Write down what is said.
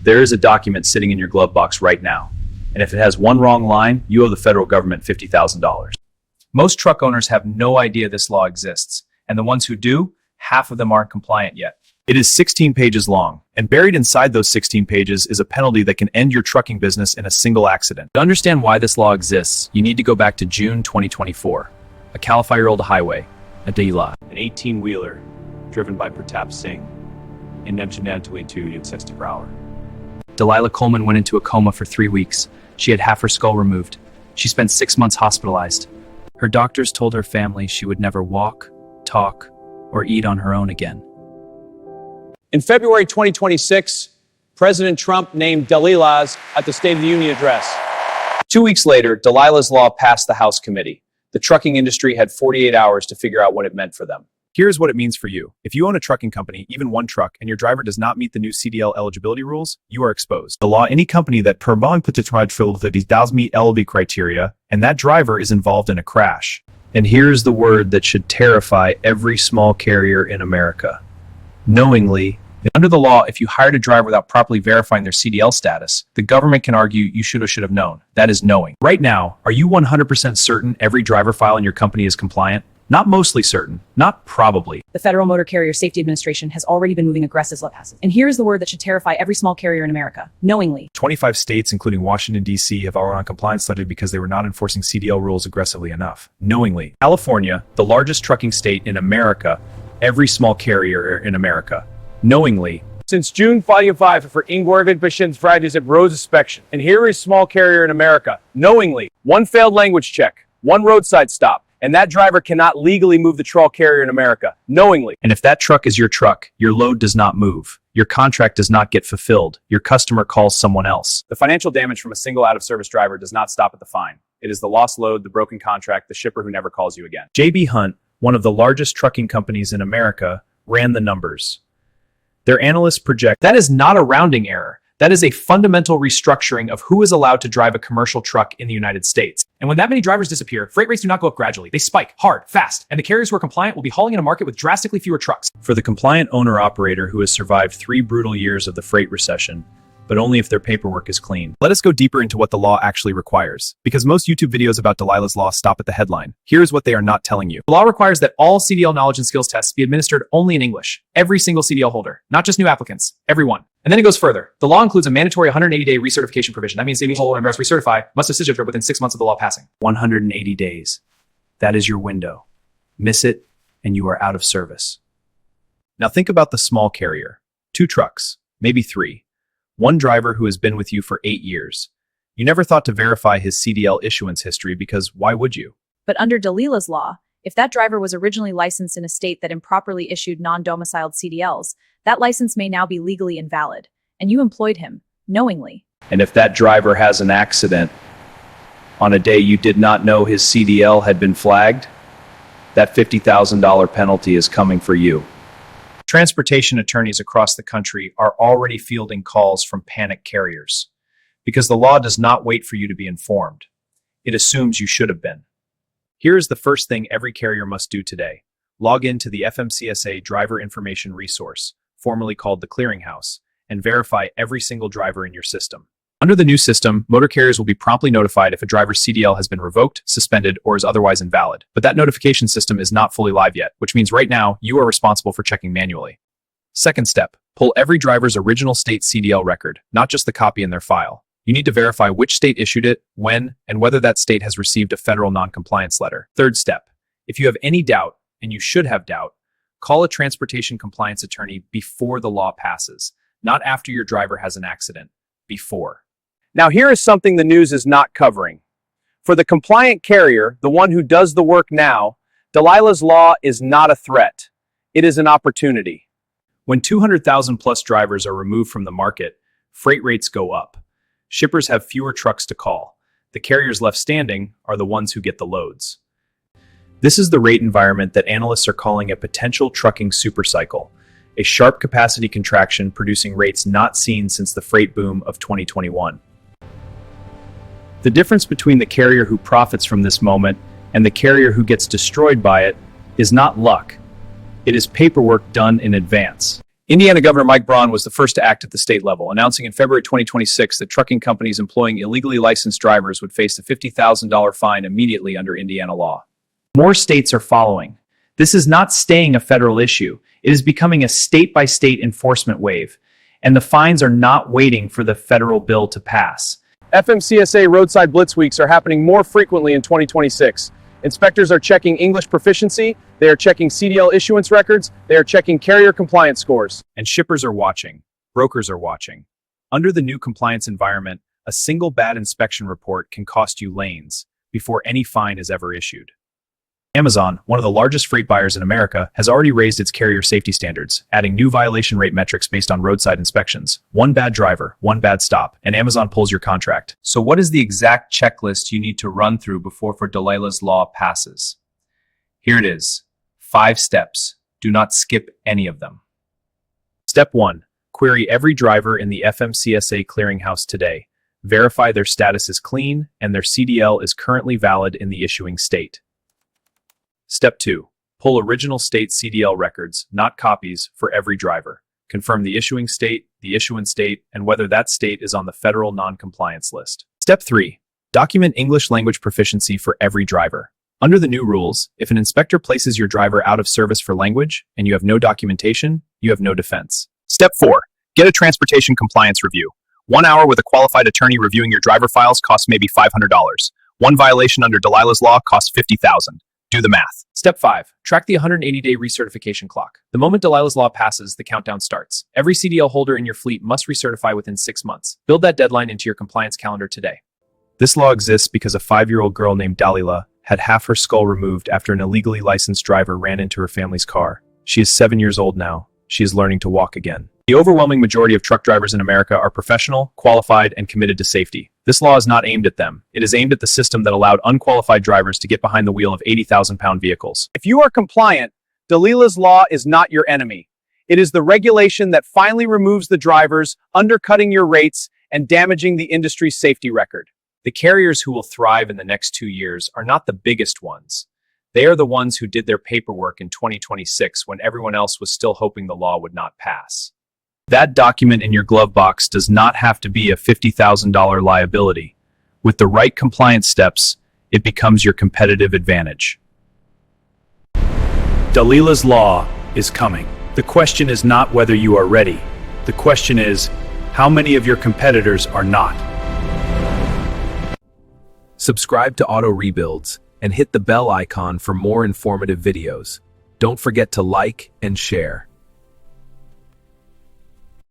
There is a document sitting in your glove box right now, and if it has one wrong line, you owe the federal government $50,000. Most truck owners have no idea this law exists, and the ones who do, half of them aren't compliant yet. It is 16 pages long, and buried inside those 16 pages is a penalty that can end your trucking business in a single accident. To understand why this law exists, you need to go back to June 2024. A Cal 5-year-old highway, a Dalilah, an 18-wheeler driven by Pratap Singh, in 60 per hour. Dalilah Coleman went into a coma for 3 weeks. She had half her skull removed. She spent 6 months hospitalized. Her doctors told her family she would never walk, talk, or eat on her own again. In February 2026, President Trump named Dalilah's at the State of the Union address. 2 weeks later, Dalilah's law passed the House committee. The trucking industry had 48 hours to figure out what it meant for them. Here's what it means for you. If you own a trucking company, even one truck, and your driver does not meet the new CDL eligibility rules, you are exposed. The law, any company that per does meet eligibility criteria, and that driver is involved in a crash. And here's the word that should terrify every small carrier in America. Knowingly. Under the law, if you hired a driver without properly verifying their CDL status, the government can argue you should have known. That is knowing. Right now, are you 100% certain every driver file in your company is compliant? Not mostly certain, not probably. The Federal Motor Carrier Safety Administration has already been moving aggressively. And here's the word that should terrify every small carrier in America. Knowingly. 25 states, including Washington, D.C., have already on compliance letter because they were not enforcing CDL rules aggressively enough. Knowingly. California, the largest trucking state in America, every small carrier in America. Knowingly. Since June 5 for Ingwarvid Patients Fridays at Road Inspection. And here is small carrier in America. Knowingly. One failed language check. One roadside stop. And that driver cannot legally move the truck carrier in America. Knowingly. And if that truck is your truck, your load does not move. Your contract does not get fulfilled. Your customer calls someone else. The financial damage from a single out-of-service driver does not stop at the fine. It is the lost load, the broken contract, the shipper who never calls you again. J.B. Hunt, one of the largest trucking companies in America, ran the numbers. Their analysts project that is not a rounding error. That is a fundamental restructuring of who is allowed to drive a commercial truck in the United States. And when that many drivers disappear, freight rates do not go up gradually. They spike hard, fast, and the carriers who are compliant will be hauling in a market with drastically fewer trucks. For the compliant owner-operator who has survived 3 brutal years of the freight recession, but only if their paperwork is clean. Let us go deeper into what the law actually requires, because most YouTube videos about Dalilah's law stop at the headline. Here's what they are not telling you. The law requires that all CDL knowledge and skills tests be administered only in English. Every single CDL holder, not just new applicants, everyone. And then it goes further. The law includes a mandatory 180-day recertification provision. That means CDL holder must recertify, must assist within 6 months of the law passing. 180 days. That is your window. Miss it, and you are out of service. Now think about the small carrier. 2 trucks, maybe 3. One driver who has been with you for 8 years. You never thought to verify his CDL issuance history because why would you? But under Dalilah's law, if that driver was originally licensed in a state that improperly issued non-domiciled CDLs, that license may now be legally invalid, and you employed him, knowingly. And if that driver has an accident on a day you did not know his CDL had been flagged, that $50,000 penalty is coming for you. Transportation attorneys across the country are already fielding calls from panic carriers because the law does not wait for you to be informed. It assumes you should have been. Here is the first thing every carrier must do today. Log into the FMCSA Driver Information Resource, formerly called the Clearinghouse, and verify every single driver in your system. Under the new system, motor carriers will be promptly notified if a driver's CDL has been revoked, suspended, or is otherwise invalid. But that notification system is not fully live yet, which means right now you are responsible for checking manually. Second step, pull every driver's original state CDL record, not just the copy in their file. You need to verify which state issued it, when, and whether that state has received a federal non-compliance letter. Third step, if you have any doubt, and you should have doubt, call a transportation compliance attorney before the law passes, not after your driver has an accident, before. Now here is something the news is not covering. For the compliant carrier, the one who does the work now, Dalilah's law is not a threat. It is an opportunity. When 200,000 plus drivers are removed from the market, freight rates go up. Shippers have fewer trucks to call. The carriers left standing are the ones who get the loads. This is the rate environment that analysts are calling a potential trucking supercycle, a sharp capacity contraction producing rates not seen since the freight boom of 2021. The difference between the carrier who profits from this moment and the carrier who gets destroyed by it is not luck. It is paperwork done in advance. Indiana Governor Mike Braun was the first to act at the state level, announcing in February 2026 that trucking companies employing illegally licensed drivers would face a $50,000 fine immediately under Indiana law. More states are following. This is not staying a federal issue. It is becoming a state-by-state enforcement wave, and the fines are not waiting for the federal bill to pass. FMCSA roadside blitz weeks are happening more frequently in 2026. Inspectors are checking English proficiency, they are checking CDL issuance records, they are checking carrier compliance scores. And shippers are watching. Brokers are watching. Under the new compliance environment, a single bad inspection report can cost you lanes before any fine is ever issued. Amazon, one of the largest freight buyers in America, has already raised its carrier safety standards, adding new violation rate metrics based on roadside inspections. One bad driver, one bad stop, and Amazon pulls your contract. So what is the exact checklist you need to run through before Dalilah's law passes? Here it is. 5 steps. Do not skip any of them. Step 1. Query every driver in the FMCSA clearinghouse today. Verify their status is clean and their CDL is currently valid in the issuing state. Step 2. Pull original state CDL records, not copies, for every driver. Confirm the issuing state, the issuance state, and whether that state is on the federal non-compliance list. Step 3. Document English language proficiency for every driver. Under the new rules, if an inspector places your driver out of service for language and you have no documentation, you have no defense. Step 4. Get a transportation compliance review. 1 hour with a qualified attorney reviewing your driver files costs maybe $500. One violation under Dalilah's law costs $50,000. Do the math. Step 5. Track the 180-day recertification clock. The moment Dalilah's law passes, the countdown starts. Every CDL holder in your fleet must recertify within 6 months. Build that deadline into your compliance calendar today. This law exists because a 5-year-old girl named Dalilah had half her skull removed after an illegally licensed driver ran into her family's car. She is 7 years old now. She is learning to walk again. The overwhelming majority of truck drivers in America are professional, qualified, and committed to safety. This law is not aimed at them. It is aimed at the system that allowed unqualified drivers to get behind the wheel of 80,000-pound vehicles. If you are compliant, Dalilah's law is not your enemy. It is the regulation that finally removes the drivers, undercutting your rates and damaging the industry's safety record. The carriers who will thrive in the next 2 years are not the biggest ones. They are the ones who did their paperwork in 2026 when everyone else was still hoping the law would not pass. That document in your glove box does not have to be a $50,000 liability. With the right compliance steps, it becomes your competitive advantage. Dalilah's law is coming. The question is not whether you are ready. The question is, how many of your competitors are not? Subscribe to Auto Rebuilds and hit the bell icon for more informative videos. Don't forget to like and share.